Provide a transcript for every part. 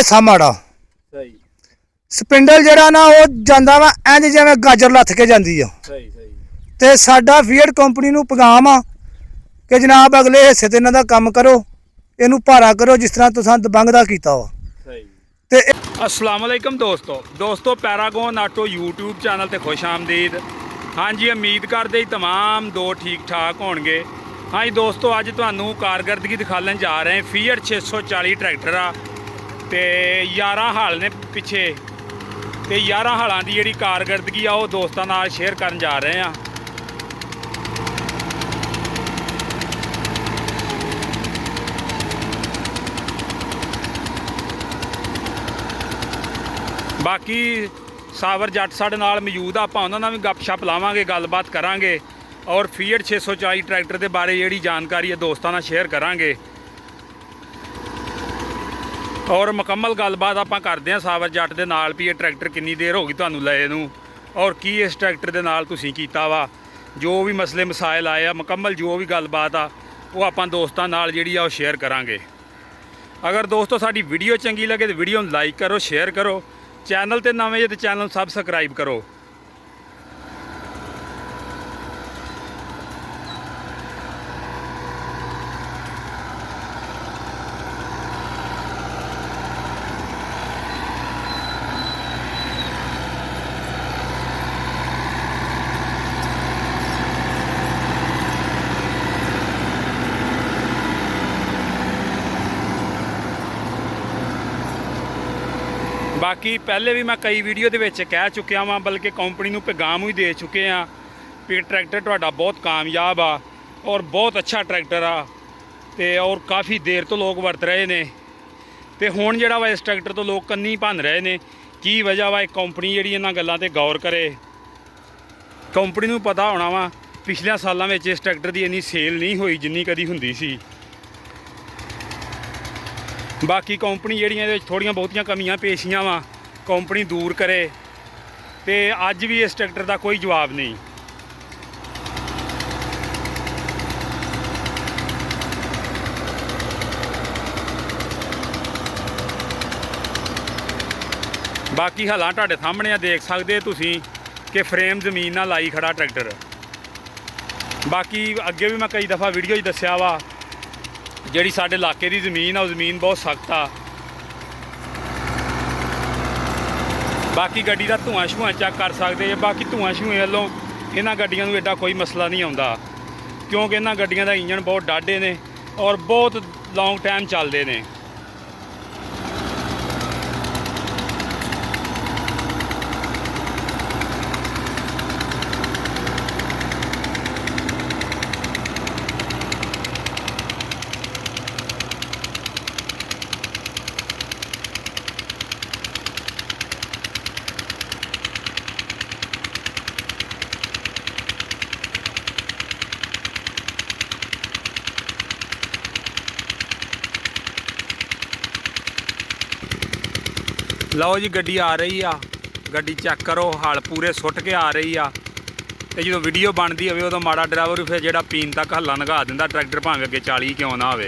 ਹਿੱਸਾ ਮਾੜਾ। ਸਹੀ ਸਪਿੰਡਲ ਜਿਹੜਾ ਨਾ ਉਹ ਜਾਂਦਾ ਵਾ ਇੰਜ ਜਿਵੇਂ ਗਾਜਰ ਲੱਥ ਕੇ ਜਾਂਦੀ ਆ। ਸਹੀ ਸਹੀ ਤੇ ਸਾਡਾ ਫੀਡ ਕੰਪਨੀ ਨੂੰ ਪੈਗਾਮ ਆ ਕਿ ਜਨਾਬ ਅਗਲੇ ਹਿੱਸੇ ਤੇ ਇਹਨਾਂ ਦਾ ਕੰਮ ਕਰੋ, ਇਹਨੂੰ ਭਾਰਾ ਕਰੋ ਜਿਸ ਤਰ੍ਹਾਂ ਤੁਸੀਂ ਦਬੰਗ ਦਾ ਕੀਤਾ ਵਾ। ਸਹੀ। ਤੇ अस्सलाम वालेकुम दोस्तों पैरागॉन आटो यूट्यूब चैनल ते खुश आमदीद। हाँ जी, उम्मीद करते ही तमाम दो ठीक ठाक होंगे। हाँ जी दोस्तों, अज तुहानू कारकरदगी दिखाने जा रहे हैं। फीएट 640 ट्रैक्टर आ ते 11 हल ने पिछे, ते 11 हलों की जी कारकरदगी आ वो दोस्तों नाल शेयर करन जा रहे हैं। बाकी सावर जट साडे नाल मौजूद आ, आपां उन्हां नाल भी गपशप लावांगे, गलबात करांगे और फीएट 640 ट्रैक्टर के बारे जिहड़ी जानकारी है दोस्तों नाल शेयर करांगे और मुकम्मल गलबात आपां करदे हां सावर जट दे नाल भी। ये ट्रैक्टर किन्नी देर हो गई तुहानूं लए नूं और की इस ट्रैक्टर दे नाल तुसीं कीता वा, जो भी मसले मसाइल आए आ, मुकम्मल जो भी गलबात आ वो आपां दोस्तां नाल जिहड़ी आ वो शेयर करांगे। अगर दोस्तों साडी वीडियो चंगी लगे तो वीडियो नूं लाइक करो, शेयर करो, चैनल ते नवें जे तो चैनल सबसक्राइब करो। बाकी पहले भी मैं कई वीडियो के कह चुकिया वहाँ, बल्कि कंपनी को पैगाम भी दे चुके हैं भी ट्रैक्टर तुहाडा बहुत कामयाब आ और बहुत अच्छा ट्रैक्टर आ ते और काफ़ी देर तो लोग वरत रहे ने। ते हुण जिहड़ा वा इस ट्रैक्टर तो लोग कन्नी भन रहे ने। की वजह वा कंपनी जिहड़ी इन्हां गल्लां ते गौर करे। कंपनी नूं पता होना वा पिछले सालों में इस ट्रैक्टर की इन्नी सेल नहीं हुई जिन्नी कदी हुंदी सी। बाकी कंपनी जिहड़ियां इहदे विच थोड़ियां बहुतियां कमियां पेशियां वा कंपनी दूर करे, तो अज भी इस ट्रैक्टर का कोई जवाब नहीं। बाकी हलां तुहाडे सामने देख सकते तुसीं कि फ्रेम जमीन नाल लाई खड़ा ट्रैक्टर। बाकी अगे भी मैं कई दफ़ा वीडियो च दस्सिया वा जिहड़ी साडे इलाके की ज़मीन आ, ज़मीन बहुत सख्त आ। बाकी गड्डी का धुआं छुआं चेक कर सकते हैं। बाकी धुआं छुएं वालों इन्हां गड्डियां नूं एडा कोई मसला नहीं आउंदा, क्योंकि इन्हां गड्डियां दा इंजन बहुत डाढे ने और बहुत लॉन्ग टाइम चलते हैं। लो जी गड्डी आ रही आ, गड्डी चेक करो, हल पूरे सुट के आ रही आ। तो जो वीडियो बनती हो उदों माड़ा ड्राइवर फिर जो पीन तक हल्ला नगा दिंदा ट्रैक्टर, भावें अगे 40 क्यों ना हो।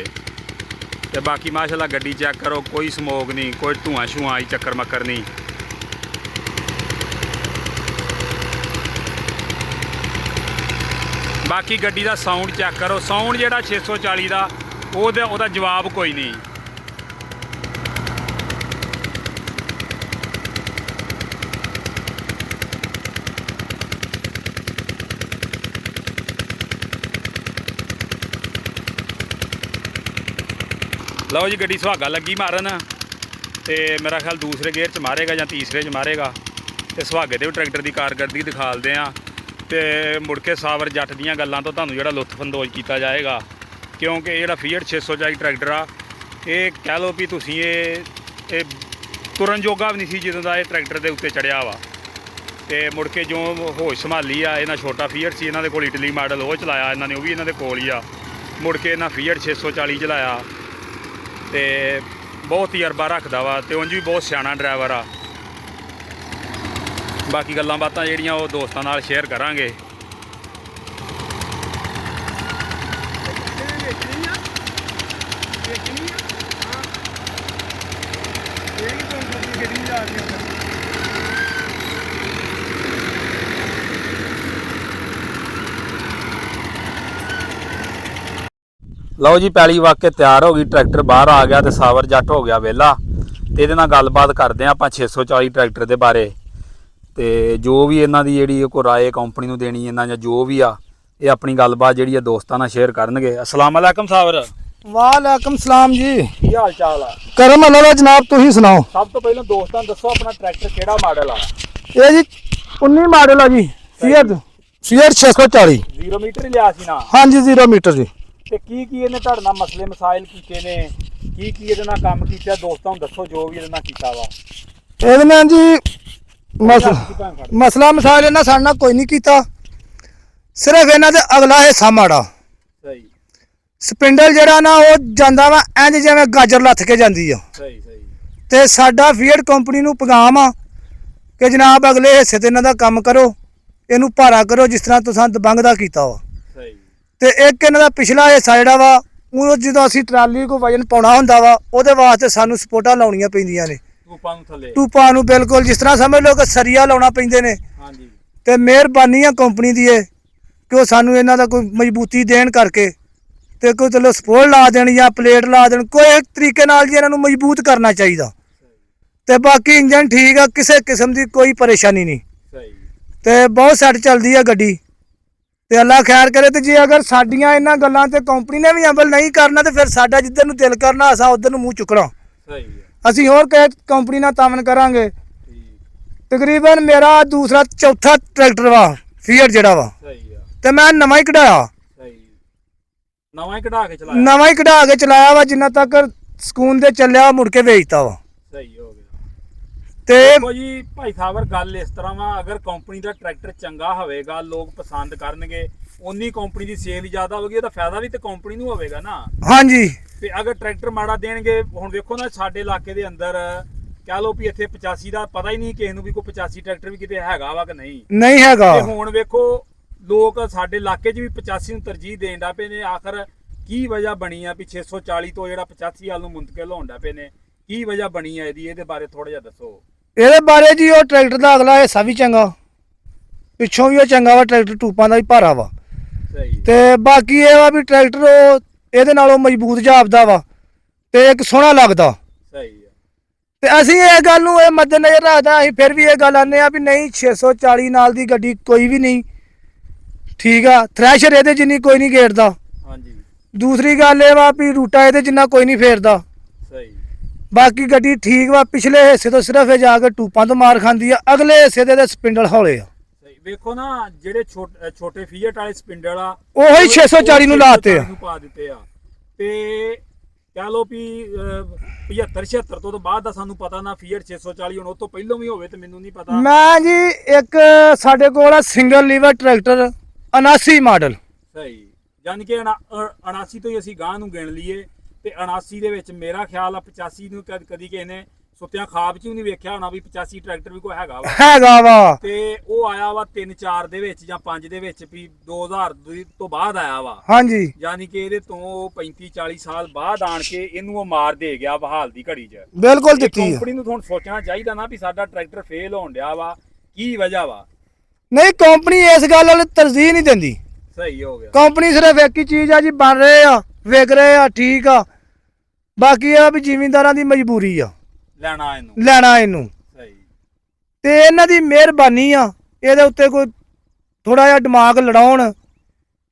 तो बाकी माशाल्लाह गड्डी चेक करो, कोई स्मोक नहीं, कोई धुआं छुआं आई चक्कर मक्कर नहीं। बाकी गड्डी का साउंड चेक करो, साउंड जो 640 का ओहदा जवाब कोई नहीं। लो जी गड्डी सुहागा लगी मारन, तो मेरा ख्याल दूसरे गेयर च मारेगा या तीसरे च मारेगा। तो सुहागे दे ट्रैक्टर की कारकरदगी दिखाते हैं, तो मुड़ के सावर जट दीयां गल्लां तो तुहानूं जिहड़ा लुत्फअंदोज किया जाएगा। क्योंकि जिहड़ा फीएट 640 ट्रैक्टर आ, ये कह लो भी तुसीं ये तुरन जोगा भी नहीं सी जदों दा ये ट्रैक्टर के उत्ते चढ़िया वा। तो मुड़ के जो होश संभाली आ, इन्हां छोटा फीएट सी इन्हां दे कोल इटली मॉडल वो चलाया इन्हां ने, वो भी इन्हां दे कोल ही आ। मुड़ के इन्हां फीएट 640 चलाया, तो बहुत तजर्बा रखता वा, तो उंज भी बहुत सियाना ड्राइवर आ। बाकी गल्लां बातां जिहड़ियां वो दोस्तां नाल शेयर करांगे। ਗੱਡੀ ਜਾ ਰਹੀ ਹੈ। ਲਓ ਜੀ, ਪੈਲੀ ਵਾਕੇ ਤਿਆਰ ਹੋ ਗਈ, ਟਰੈਕਟਰ ਬਾਹਰ ਆ ਗਿਆ ਤੇ ਸਾਵਰ ਜੱਟ ਹੋ ਗਿਆ ਵਿਹਲਾ। ਤੇ ਇਹਦੇ ਨਾਲ ਗੱਲਬਾਤ ਕਰਦੇ ਹਾਂ ਆਪਾਂ 640 ਟਰੈਕਟਰ ਦੇ ਬਾਰੇ, ਤੇ ਜੋ ਵੀ ਇਹਨਾਂ ਦੀ ਜਿਹੜੀ ਕੋਈ ਰਾਏ ਕੰਪਨੀ ਨੂੰ ਦੇਣੀ ਇਹਨਾਂ ਜਾਂ ਜੋ ਵੀ ਆ, ਇਹ ਆਪਣੀ ਗੱਲਬਾਤ ਜਿਹੜੀ ਆ ਦੋਸਤਾਂ ਨਾਲ ਸ਼ੇਅਰ ਕਰਨਗੇ। ਅਸਲਾਮ ਅਲੈਕਮ ਸਾਵਰ। ਵਾਲੇਕਮ ਸਲਾਮ ਜੀ। ਕੀ ਹਾਲ ਚਾਲ ਆ? ਕਰਮ ਅੱਲਾ ਦਾ ਜਨਾਬ, ਤੁਸੀਂ ਸੁਣਾਓ। ਸਭ ਤੋਂ ਪਹਿਲਾਂ ਦੋਸਤਾਂ ਨੂੰ ਦੱਸੋ ਆਪਣਾ ਟਰੈਕਟਰ ਕਿਹੜਾ ਮਾਡਲ ਆ? ਇਹ ਜੀ 19 ਮਾਡਲ ਆ ਜੀ, ਸੀਅਰ 640। 0 ਮੀਟਰ ਹੀ ਲਿਆ ਸੀ ਨਾ? ਹਾਂਜੀ 0 ਮੀਟਰ ਜੀ। ਤੇ ਕੀ ਇਹਨੇ ਤੁਹਾਡੇ ਨਾਲ ਮਸਲੇ ਮਸਾਇਲ ਕੀਤੇ ਨੇ, ਕੀ ਇਹਦੇ ਨਾਲ ਕੰਮ ਕੀਤਾ, ਦੋਸਤਾਂ ਨੂੰ ਦੱਸੋ ਜੋ ਵੀ ਇਹਦੇ ਨਾਲ ਕੀਤਾ ਵਾ। ਇਹਦੇ ਨਾਲ ਜੀ ਮਸਲਾ ਮਸਾਇਲ ਇਹਨਾਂ ਸਾਡੇ ਨਾਲ ਕੋਈ ਨਹੀਂ ਕੀਤਾ, ਸਿਰਫ ਇਹਨਾਂ ਦੇ ਅਗਲਾ ਹਿੱਸਾ ਮਾੜਾ। ਸਹੀ। ਸਪਿੰਡਲ ਜਿਹੜਾ ਨਾ ਉਹ ਜਾਂਦਾ ਵਾ ਇੰਜ ਜਿਵੇਂ ਗਾਜਰ ਲੱਥ ਕੇ ਜਾਂਦੀ ਆ। ਸਹੀ ਸਹੀ। ਤੇ ਸਾਡਾ ਫੀਅਰਡ ਕੰਪਨੀ ਨੂੰ ਪੈਗਾਮ ਆ ਕਿ ਜਨਾਬ ਅਗਲੇ ਹਿੱਸੇ ਤੇ ਇਹਨਾਂ ਦਾ ਕੰਮ ਕਰੋ, ਇਹਨੂੰ ਭਾਰਾ ਕਰੋ ਜਿਸ ਤਰ੍ਹਾਂ ਤੁਸੀਂ ਦਬੰਗ ਦਾ ਕੀਤਾ ਵਾ। ਸਹੀ। ਤੇ ਇੱਕ ਇਹਨਾਂ ਦਾ ਪਿਛਲਾ ਹਿੱਸਾ ਜਿਹੜਾ ਵਾ ਉਹ ਜਦੋਂ ਅਸੀਂ ਟਰਾਲੀ ਕੋ ਵਜਨ ਪਾਉਣਾ ਹੁੰਦਾ ਵਾ ਉਹਦੇ ਵਾਸਤੇ ਸਾਨੂੰ ਸਪੋਰਟਾਂ ਲਾਉਣੀਆਂ ਪੈਂਦੀਆਂ ਨੇ, ਟੂਪਾਂ ਨੂੰ ਬਿਲਕੁਲ ਜਿਸ ਤਰ੍ਹਾਂ ਸਮਝ ਲਓ ਕਿ ਸਰੀਆ ਲਾਉਣਾ ਪੈਂਦੇ ਨੇ। ਹਾਂਜੀ। ਤੇ ਮਿਹਰਬਾਨੀ ਆ ਕੰਪਨੀ ਦੀ ਇਹ ਕਿ ਉਹ ਸਾਨੂੰ ਇਹਨਾਂ ਦਾ ਕੋਈ ਮਜ਼ਬੂਤੀ ਦੇਣ ਕਰਕੇ ਤੇ ਕੋਈ ਚਲੋ ਸਪੋਰਟ ਲਾ ਦੇਣ ਜਾਂ ਪਲੇਟ ਲਾ ਦੇਣ, ਕੋਈ ਇੱਕ ਤਰੀਕੇ ਨਾਲ ਜੀ ਇਹਨਾਂ ਨੂੰ ਮਜ਼ਬੂਤ ਕਰਨਾ ਚਾਹੀਦਾ। ਤੇ ਬਾਕੀ ਇੰਜਨ ਠੀਕ ਆ, ਕਿਸੇ ਕਿਸਮ ਦੀ ਕੋਈ ਪਰੇਸ਼ਾਨੀ ਨਹੀਂ। ਸਹੀ। ਤੇ ਬਹੁਤ ਸੈੱਟ ਚੱਲਦੀ ਆ ਗੱਡੀ, ਤੇ ਅੱਲਾ ਖੈਰ ਕਰੇ। ਤੇ ਜੇ ਅਗਰ ਸਾਡੀਆਂ ਇਹਨਾਂ ਗੱਲਾਂ ਤੇ ਕੰਪਨੀ ਨੇ ਵੀ ਅਮਲ ਨਹੀਂ ਕਰਨਾ ਤੇ ਫਿਰ ਸਾਡਾ ਜਿੱਧਰ ਨੂੰ ਦਿਲ ਕਰਨਾ ਅਸਾਂ ਉਧਰ ਨੂੰ ਮੂੰਹ ਚੁੱਕਣਾ। ਸਹੀ। ਅਸੀਂ ਹੋਰ ਕਿਸੇ ਕੰਪਨੀ ਨਾਲ ਤਾਮਨ ਕਰਾਂਗੇ। ਤਕਰੀਬਨ ਮੇਰਾ ਦੂਸਰਾ ਚੌਥਾ ਟਰੈਕਟਰ ਵਾ ਫੀਅਰ ਜਿਹੜਾ ਵਾ। ਸਹੀ ਆ। ਤੇ ਮੈਂ ਨਵਾਂ ਹੀ ਕਢਾਇਆ। ਸਹੀ। ਨਵਾਂ ਹੀ ਕਢਾ ਕੇ ਚਲਾਇਆ? ਨਵਾਂ ਹੀ ਕਢਾ ਕੇ ਚਲਾਇਆ ਵਾ, ਜਿੰਨਾ ਤੱਕ ਸਕੂਨ ਦੇ ਚੱਲਿਆ ਮੁੜ ਕੇ ਵੇਚਤਾ ਵਾ। ਸਹੀ ਹੋ ਗਿਆ। ਤੇ ਦੇਖੋ ਜੀ ਭਾਈ ਸਾਹਿਬ, ਗੱਲ ਇਸ ਤਰ੍ਹਾਂ ਵਾ, ਅਗਰ ਕੰਪਨੀ ਦਾ ਟਰੈਕਟਰ ਚੰਗਾ ਹੋਵੇਗਾ ਲੋਕ ਪਸੰਦ ਕਰਨਗੇ, ਉਨੀ ਕੰਪਨੀ ਦੀ ਸੇਲ ਜ਼ਿਆਦਾ ਹੋਵੇਗੀ, ਉਹਦਾ ਫਾਇਦਾ ਵੀ ਤੇ ਕੰਪਨੀ ਨੂੰ ਹੋਵੇਗਾ ਨਾ। ਹਾਂਜੀ। ਤੇ ਅਗਰ ਟਰੈਕਟਰ ਮਾੜਾ ਦੇਣਗੇ, ਹੁਣ ਵੇਖੋ ਨਾ ਸਾਡੇ ਇਲਾਕੇ ਦੇ ਅੰਦਰ ਕਹਿ ਲਓ ਵੀ ਇੱਥੇ 85 ਦਾ ਪਤਾ ਹੀ ਨਹੀਂ ਕਿਸੇ ਨੂੰ ਵੀ ਕੋਈ 85 ਟਰੈਕਟਰ ਵੀ ਕਿਤੇ ਹੈਗਾ ਵਾ ਕਿ ਨਹੀਂ ਹੈਗਾ। ਤੇ ਹੁਣ ਵੇਖੋ ਲੋਕ ਸਾਡੇ ਇਲਾਕੇ 'ਚ ਵੀ 85 ਨੂੰ ਤਰਜੀਹ ਦੇਣ ਡਾ ਪਏ ਨੇ। ਆਖਰ ਕੀ ਵਜ੍ਹਾ ਬਣੀ ਆ ਵੀ 640 ਤੋਂ ਜਿਹੜਾ 85 ਵੱਲ ਨੂੰ ਮੁੰਤਕਿਲ ਹੋਣ ਡਾ ਪਏ ਨੇ? ਕੀ ਵਜ੍ਹਾ ਬਣੀ ਆ ਇਹਦੇ ਬਾਰੇ ਥੋੜਾ ਜਿਹਾ ਦੱਸੋ। ਇਹਦੇ ਬਾਰੇ ਜੀ ਉਹ ਟਰੈਕਟਰ ਦਾ ਅਗਲਾ ਹਿੱਸਾ ਵੀ ਚੰਗਾ, ਪਿੱਛੋਂ ਵੀ ਉਹ ਚੰਗਾ ਵਾ, ਟਰੈਕਟਰ ਟੂਪਾਂ ਦਾ ਵੀ ਭਾਰਾ ਵਾ। ਸਹੀ। ਤੇ ਬਾਕੀ ਇਹ ਵਾ ਵੀ ਟਰੈਕਟਰ ਉਹ ਇਹਦੇ ਨਾਲੋਂ ਮਜ਼ਬੂਤ ਜਾਪਦਾ ਵਾ ਤੇ ਇੱਕ ਸੋਹਣਾ ਲੱਗਦਾ। ਸਹੀ ਆ। ਤੇ ਅਸੀਂ ਇਹ ਗੱਲ ਨੂੰ ਇਹ ਮੱਦੇਨਜ਼ਰ ਰੱਖਦਾ, ਅਸੀਂ ਫਿਰ ਵੀ ਇਹ ਗੱਲ ਆਨੇ ਆ ਵੀ ਨਹੀਂ 640 ਨਾਲ ਦੀ ਗੱਡੀ ਕੋਈ ਵੀ ਨਹੀਂ ਠੀਕ ਆ। ਥ੍ਰੈਸ਼ਰ ਇਹਦੇ ਜਿੰਨੀ ਕੋਈ ਨਹੀਂ ਗੇੜਦਾ। ਹਾਂਜੀ। ਦੂਸਰੀ ਗੱਲ ਇਹ ਵਾ ਵੀ ਰੂਟਾ ਇਹਦੇ ਜਿੰਨਾ ਕੋਈ ਨਹੀਂ ਫੇਰਦਾ। ਸਹੀ। ਬਾਕੀ ਗੱਡੀ ਠੀਕ ਵਾ, ਪਿਛਲੇ ਹਿੱਸੇ ਤੋਂ ਸਿਰਫ ਇਹ ਜਾ ਕੇ ਟੂਪਾਂ ਤੋਂ ਮਾਰ ਖਾਂਦੀ ਆ, ਅਗਲੇ ਹਿੱਸੇ ਦੇ ਸਪਿੰਡਲ ਹੌਲੇ ਆ। ਸਹੀ। ਵੇਖੋ ਨਾ ਜਿਹੜੇ ਛੋਟੇ ਫੀਅਟ ਵਾਲੇ ਸਪਿੰਡਲ ਆ ਉਹੀ 640 ਨੂੰ ਲਾਤੇ ਆ, ਪਾ ਦਿੱਤੇ ਆ। ਤੇ ਕਹਿ ਲਓ ਵੀ 75 76 ਤੋਂ ਬਾਅਦ ਦਾ ਸਾਨੂੰ ਪਤਾ ਨਾ, ਫੀਅਟ 640 ਹੁਣ ਉਹ ਤੋਂ ਪਹਿਲਾਂ ਵੀ ਹੋਵੇ ਤੇ ਮੈਨੂੰ ਨਹੀਂ ਪਤਾ। ਮੈਂ ਜੀ ਇੱਕ ਸਾਡੇ ਕੋਲ ਆ ਸਿੰਗਲ ਲੀਵਰ ਟਰੈਕਟਰ 79 ਮਾਡਲ। ਸਹੀ। ਯਾਨੀ ਕਿ 79 ਤੋਂ ਹੀ ਅਸੀਂ ਗਾਂ ਨੂੰ ਗਿਣ ਲਈਏ ਤੇ 79 ਦੇ ਵਿੱਚ ਮੇਰਾ ਖਿਆਲ ਆ 85 ਨੂੰ ਕਦੀ ਕਿਸੇ ਨੇ ਸੁੱਤਿਆਂ ਖਾਬ 'ਚ ਵੀ ਨਹੀਂ ਵੇਖਿਆ ਹੋਣਾ ਵੀ 85 ਟਰੈਕਟਰ ਵੀ ਕੋਈ ਹੈਗਾ ਵਾ। ਤੇ ਉਹ ਆਇਆ ਵਾ 3-4 ਦੇ ਵਿੱਚ ਜਾਂ 5 ਦੇ ਵਿੱਚ ਵੀ 2000 ਤੋਂ ਬਾਅਦ ਆਇਆ ਵਾ। ਹਾਂਜੀ। ਯਾਨੀ ਕਿ ਇਹਦੇ ਤੋਂ 35-40 ਸਾਲ ਬਾਅਦ ਆਣ ਕੇ ਇਹਨੂੰ ਉਹ ਮਾਰ ਦੇ ਗਿਆ ਬਹਾਲ ਦੀ ਘੜੀ 'ਚ। ਬਿਲਕੁਲ ਦਿੱਤੀ ਆ। ਕੰਪਨੀ ਨੂੰ ਹੁਣ ਸੋਚਣਾ ਚਾਹੀਦਾ ਨਾ ਵੀ ਸਾਡਾ ਟਰੈਕਟਰ ਫੇਲ ਹੋਣ ਡਿਆ ਵਾ, ਕੀ ਵਜ੍ਹਾ ਵਾ। ਨਹੀਂ, ਕੰਪਨੀ ਇਸ ਗੱਲ ਵੱਲ ਤਰਜੀਹ ਨਹੀਂ ਦਿੰਦੀ। ਸਹੀ ਹੋ ਗਿਆ। ਕੰਪਨੀ ਸਿਰਫ ਇੱਕ ਹੀ ਚੀਜ਼ ਆ ਜੀ, ਬਣ ਰਹੇ ਆ, ਵਿਕ ਰਹੇ ਆ, ਠੀਕ ਆ। ਬਾਕੀ ਆ ਵੀ ਜ਼ਿਮੀਂਦਾਰਾਂ ਦੀ ਮਜਬੂਰੀ ਆ ਲੈਣਾ ਇਹਨੂੰ। ਸਹੀ। ਤੇ ਇਹਨਾਂ ਦੀ ਮਿਹਰਬਾਨੀ ਆ, ਇਹਦੇ ਉੱਤੇ ਕੋਈ ਥੋੜਾ ਜਿਹਾ ਦਿਮਾਗ ਲੜਾਉਣ,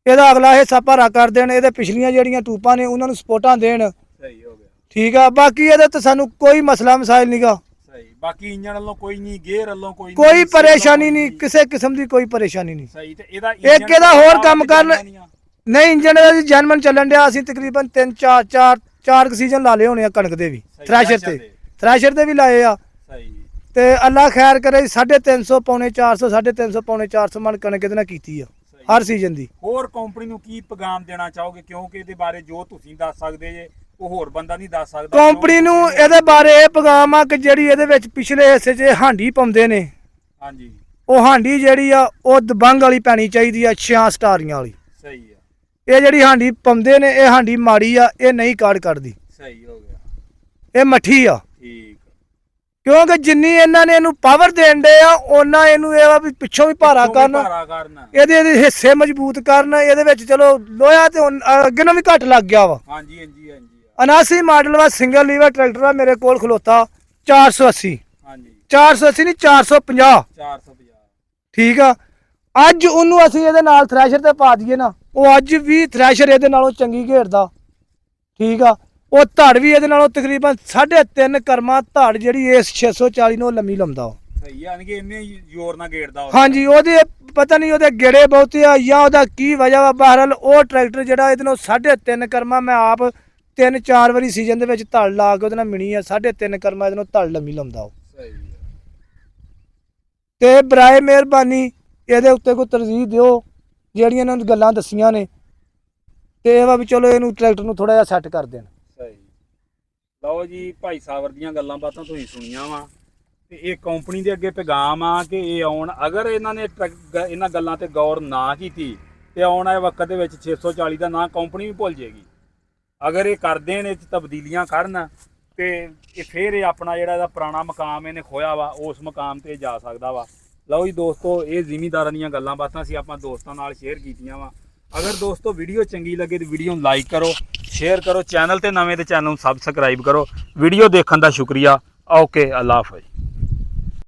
ਇਹਦਾ ਅਗਲਾ ਹਿੱਸਾ ਭਾਰਾ ਕਰ ਦੇਣ, ਇਹਦੇ ਪਿਛਲੀਆਂ ਜਿਹੜੀਆਂ ਟੂਪਾਂ ਨੇ ਉਹਨਾਂ ਨੂੰ ਸਪੋਰਟਾਂ ਦੇਣ। ਸਹੀ ਹੋ ਗਿਆ। ਠੀਕ ਆ। ਬਾਕੀ ਇਹਦੇ ਤੇ ਸਾਨੂੰ ਕੋਈ ਮਸਲਾ ਮਸਾਇਲ ਨਹੀਂਗਾ। ਸਹੀ। ਬਾਕੀ ਇੰਜਣ ਵੱਲੋਂ ਕੋਈ ਨਹੀਂ, ਗੇਅਰ ਵੱਲੋਂ ਕੋਈ ਪਰੇਸ਼ਾਨੀ ਨਹੀਂ, ਕਿਸੇ ਕਿਸਮ ਦੀ ਕੋਈ ਪਰੇਸ਼ਾਨੀ ਨਹੀਂ। ਸਹੀ। ਤੇ ਇਹਦਾ ਇੱਕ ਇਹਦਾ ਹੋਰ ਕੰਮ ਕਰਨ ਨਹੀਂ, ਇੰਜਣ ਦਾ ਜਨਮਨ ਚੱਲਣ ਡਿਆ। ਅਸੀਂ ਤਕਰੀਬਨ 3-4 ਸੀਜ਼ਨ ਲਾ ਲਏ ਹੋਣੇ ਆ ਕਣਕ ਦੇ ਵੀ, ਥ੍ਰੈਸ਼ਰ ਤੇ ਵੀ ਲਾਏ ਆ। ਸਹੀ। ਤੇ ਅੱਲਾ ਖੈਰ ਕਰੇ 350 ਪੌਣੇ 400 350 ਪੌਣੇ 400 ਮਣ ਕਣਕ ਇਹਦੇ ਨਾਲ ਕੀਤੀ ਆ ਹਰ ਸੀਜ਼ਨ ਦੀ। ਹੋਰ ਕੰਪਨੀ ਨੂੰ ਕੀ ਪੈਗਾਮ ਦੇਣਾ ਚਾਹੋਗੇ, ਕਿਉਂਕਿ ਇਹਦੇ ਬਾਰੇ ਜੋ ਤੁਸੀਂ ਦੱਸ ਸਕਦੇ ਜੇ ਉਹ ਹੋਰ ਬੰਦਾ ਨਹੀਂ ਦੱਸ ਸਕਦਾ। ਕੰਪਨੀ ਨੂੰ ਇਹਦੇ ਬਾਰੇ ਇਹ ਪੈਗਾਮ ਆ ਕਿ ਜਿਹੜੀ ਇਹਦੇ ਵਿੱਚ ਪਿਛਲੇ ਹਿੱਸੇ 'ਚ ਹਾਂਡੀ ਪਾਉਂਦੇ ਨੇ, ਹਾਂਜੀ, ਉਹ ਹਾਂਡੀ ਜਿਹੜੀ ਆ ਉਹ ਦਬੰਗ ਵਾਲੀ ਪੈਣੀ ਚਾਹੀਦੀ ਆ, 6 ਸਟਾਰੀਆਂ ਵਾਲੀ। ਸਹੀ ਆ। ਇਹ ਜਿਹੜੀ ਹਾਂਡੀ ਪਾਉਂਦੇ ਨੇ ਇਹ ਹਾਂਡੀ ਮਾੜੀ ਆ, ਇਹ ਨਹੀਂ ਕਾੜ ਕੱਢਦੀ। ਸਹੀ ਹੋ ਗਿਆ। ਇਹ ਮੱਠੀ ਆ। ਠੀਕ। ਕਿਉਂਕਿ ਜਿੰਨੀ ਇਹਨਾਂ ਨੇ ਇਹਨੂੰ ਪਾਵਰ ਦੇਣ ਦੇ ਆ ਉਹਨਾਂ ਇਹਨੂੰ ਇਹ ਵਾ ਵੀ ਪਿੱਛੋਂ ਵੀ ਭਾਰਾ ਕਰਨ, ਇਹਦੇ ਹਿੱਸੇ ਮਜ਼ਬੂਤ ਕਰਨ। ਇਹਦੇ ਵਿੱਚ ਚਲੋ ਲੋਹਾ ਤੇ ਅੱਗੇ ਨੂੰ ਵੀ ਘੱਟ ਲੱਗ ਗਿਆ ਵਾ। ਹਾਂਜੀ ਹਾਂਜੀ ਹਾਂਜੀ 79 ਮਾਡਲ ਵਾ, ਸਿੰਗਲ ਲੀਵਰ ਟਰੈਕਟਰ ਆ ਮੇਰੇ ਕੋਲ ਖਲੋਤਾ 480। ਹਾਂਜੀ 480 ਨਹੀਂ 450। 450 ਠੀਕ ਆ। ਅੱਜ ਉਹਨੂੰ ਅਸੀਂ ਇਹਦੇ ਨਾਲ ਥ੍ਰੈਸ਼ਰ ਤੇ ਪਾ ਦਈਏ ਨਾ, ਉਹ ਅੱਜ ਵੀ ਥ੍ਰੈਸ਼ਰ ਇਹਦੇ ਨਾਲੋਂ ਚੰਗੀ ਘੇਰਦਾ। ਠੀਕ ਆ। ਉਹ ਧੜ ਵੀ ਇਹਦੇ ਨਾਲੋਂ ਤਕਰੀਬਨ 3.5 ਕਰਮਾ ਧੜ ਜਿਹੜੀ ਇਸ 640 ਨੂੰ ਲੰਮੀ ਲਾਉਂਦਾ। ਸਹੀ ਯਾਨੀ ਕਿ ਇੰਨੇ ਜ਼ੋਰ ਨਾਲ ਗੇੜਦਾ। ਹਾਂਜੀ ਉਹਦੇ ਪਤਾ ਨਹੀਂ ਉਹਦੇ ਗੇੜੇ ਬਹੁਤੇ ਆ ਜਾਂ ਉਹਦਾ ਕੀ ਵਜ੍ਹਾ ਵਾ। ਬਹਰਹਾਲ ਉਹ ਟਰੈਕਟਰ ਜਿਹੜਾ ਇਹਦੇ ਨਾਲੋਂ 3.5 ਕਰਮਾ, ਮੈਂ ਆਪ 3-4 ਵਾਰੀ ਸੀਜ਼ਨ ਦੇ ਵਿੱਚ ਧੜ ਲਾ ਕੇ ਉਹਦੇ ਨਾਲ ਮਿਣੀ ਆ। 3.5 ਕਰਮਾ ਇਹਦੇ ਨਾਲੋਂ ਧੜ ਲੰਮੀ ਲਾਉਂਦਾ ਉਹ। ਸਹੀ ਤੇ ਬਰਾਏ ਮਿਹਰਬਾਨੀ ਇਹਦੇ ਉੱਤੇ ਕੋਈ ਤਰਜੀਹ ਦਿਓ ਜਿਹੜੀਆਂ ਇਹਨਾਂ ਨੂੰ ਗੱਲਾਂ ਦੱਸੀਆਂ ਨੇ, ਤੇ ਇਹ ਵਾ ਵੀ ਚਲੋ ਇਹਨੂੰ ਟਰੈਕਟਰ ਨੂੰ ਥੋੜਾ ਜਿਹਾ ਸੈੱਟ ਕਰ ਦੇਣ। ਸਹੀ। ਲਓ ਜੀ ਭਾਈ ਸਾਵਰ ਦੀਆਂ ਗੱਲਾਂ ਬਾਤਾਂ ਤੁਸੀਂ ਸੁਣੀਆਂ ਵਾ, ਤੇ ਇਹ ਕੰਪਨੀ ਦੇ ਅੱਗੇ ਪੈਗਾਮ ਆ ਕਿ ਇਹ ਆਉਣ, ਅਗਰ ਇਹਨਾਂ ਨੇ ਇਹਨਾਂ ਗੱਲਾਂ ਤੇ ਗੌਰ ਨਾ ਕੀਤੀ ਤੇ ਆਉਣ ਵਾਲੇ ਵਕਤ ਦੇ ਵਿੱਚ 640 ਦਾ ਨਾਂ ਕੰਪਨੀ ਵੀ ਭੁੱਲ ਜਾਏਗੀ। ਅਗਰ ਇਹ ਕਰ ਦੇਣ, ਇਹ 'ਚ ਤਬਦੀਲੀਆਂ ਕਰਨ, ਤੇ ਇਹ ਫਿਰ ਇਹ ਆਪਣਾ ਜਿਹੜਾ ਇਹਦਾ ਪੁਰਾਣਾ ਮਕਾਮ ਇਹਨੇ ਖੋਇਆ ਵਾ ਉਸ ਮਕਾਮ ਤੇ ਜਾ ਸਕਦਾ ਵਾ। ਲਓ ਜੀ ਦੋਸਤੋ, ਇਹ ਜ਼ਿਮੀਂਦਾਰਾਂ ਦੀਆਂ ਗੱਲਾਂ ਬਾਤਾਂ ਸੀ, ਆਪਾਂ ਦੋਸਤਾਂ ਨਾਲ ਸ਼ੇਅਰ ਕੀਤੀਆਂ ਵਾ। ਅਗਰ ਦੋਸਤੋ ਵੀਡੀਓ ਚੰਗੀ ਲੱਗੇ ਤਾਂ ਵੀਡੀਓ ਨੂੰ ਲਾਈਕ ਕਰੋ, ਸ਼ੇਅਰ ਕਰੋ, ਚੈਨਲ ਤੇ ਨਵੇਂ ਤੇ ਚੈਨਲ ਨੂੰ ਸਬਸਕ੍ਰਾਈਬ ਕਰੋ। ਵੀਡੀਓ ਦੇਖਣ ਦਾ ਸ਼ੁਕਰੀਆ। ਓਕੇ, ਅੱਲਾ ਹਾਫਿਜ਼।